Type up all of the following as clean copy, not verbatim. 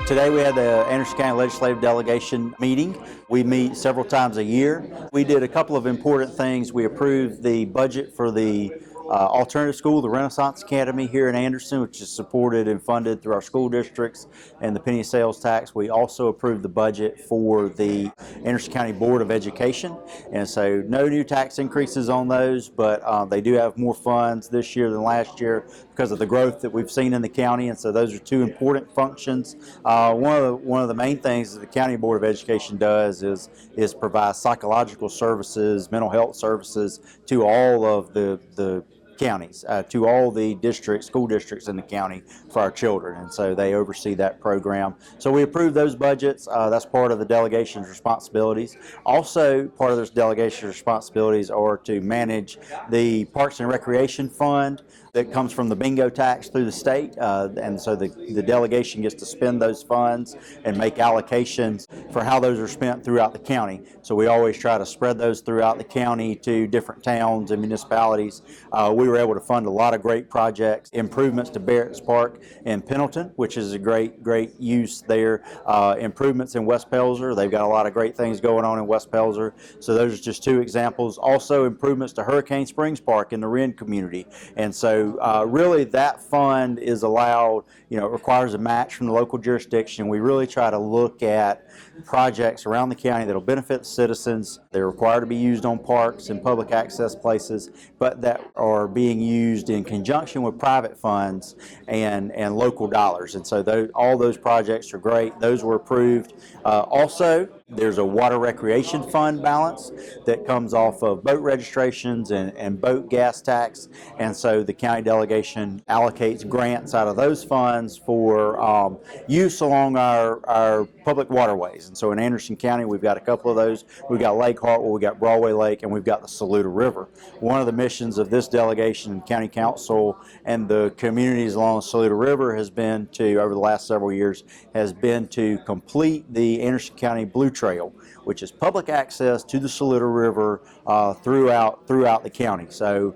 Today we had the Anderson County Legislative Delegation meeting. We meet several times a year. We did a couple of important things. We approved the budget for the alternative school, the Renaissance Academy here in Anderson, which is supported and funded through our school districts and the penny sales tax. We also approved the budget for the Anderson County Board of Education, and so no new tax increases on those, but they do have more funds this year than last year because of the growth that we've seen in the county, and so those are two important functions. One of the main things that the County Board of Education does is provide psychological services, mental health services to all of the counties, to all the districts, school districts in the county for our children, and so they oversee that program. So we approved those budgets. That's part of the delegation's responsibilities. Also, part of those delegation responsibilities are to manage the Parks and Recreation Fund that comes from the bingo tax through the state, and so the delegation gets to spend those funds and make allocations for how those are spent throughout the county. So we always try to spread those throughout the county to different towns and municipalities. We were able to fund a lot of great projects, improvements to Barrett's Park in Pendleton, which is a great use there. Improvements in West Pelzer. They've got a lot of great things going on in West Pelzer. So those are just two examples. Also improvements to Hurricane Springs Park in the Wren community. And so really that fund is allowed, it requires a match from the local jurisdiction. We really try to look at projects around the county that will benefit the citizens. They're required to be used on parks and public access places, but that are being used in conjunction with private funds and local dollars. And so all those projects are great. Those were approved. Also, there's a water recreation fund balance that comes off of boat registrations and boat gas tax, and so the county delegation allocates grants out of those funds for use along our public waterways. And so in Anderson County we've got a couple of those. We've got Lake Hartwell, we've got Broadway Lake, and we've got the Saluda River. One of the missions of this delegation and county council and the communities along the Saluda River has been to, over the last several years, has been to complete the Anderson County Blue Trail, which is public access to the Saluda River throughout the county. So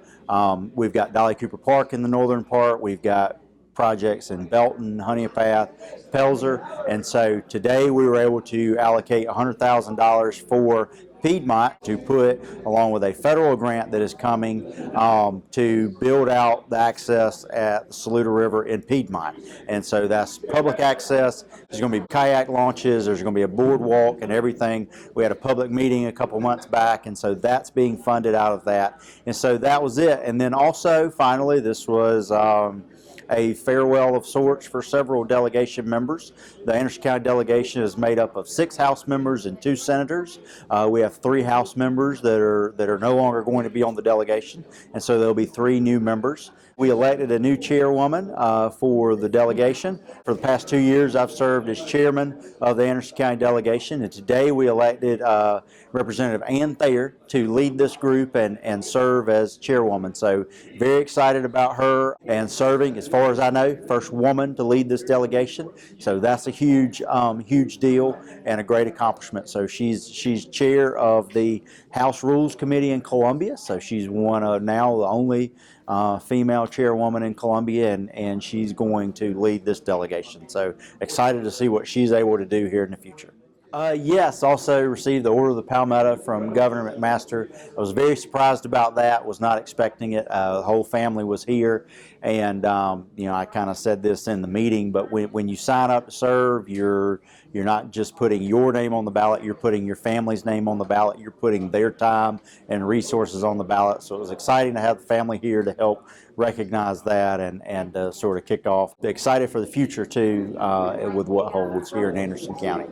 we've got Dolly Cooper Park in the northern part. We've got projects in Belton, Honeypath, Pelzer, and so today we were able to allocate $100,000 for Piedmont to put, along with a federal grant that is coming, to build out the access at the Saluda River in Piedmont. And so that's public access. There's going to be kayak launches. There's going to be a boardwalk and everything. We had a public meeting a couple months back, and so that's being funded out of that. And so that was it. And then also, finally, this was a farewell of sorts for several delegation members. The Anderson County delegation is made up of 6 House members and 2 senators. We have 3 House members that are no longer going to be on the delegation, and so there'll be 3 new members. We elected a new chairwoman for the delegation. For the past 2 years, I've served as chairman of the Anderson County delegation, and today we elected Representative Ann Thayer to lead this group and serve as chairwoman. So very excited about her and serving, as far as I know, first woman to lead this delegation. So that's a huge deal and a great accomplishment. So she's chair of the House Rules Committee in Columbia. So she's one of now the only female chairwoman in Columbia, and she's going to lead this delegation. So excited to see what she's able to do here in the future. Yes, also received the Order of the Palmetto from Governor McMaster. I was very surprised about that, was not expecting it. The whole family was here, and I kind of said this in the meeting, but when you sign up to serve, you're not just putting your name on the ballot, you're putting your family's name on the ballot, you're putting their time and resources on the ballot. So it was exciting to have the family here to help recognize that and sort of kick off. Excited for the future too with what holds here in Anderson County.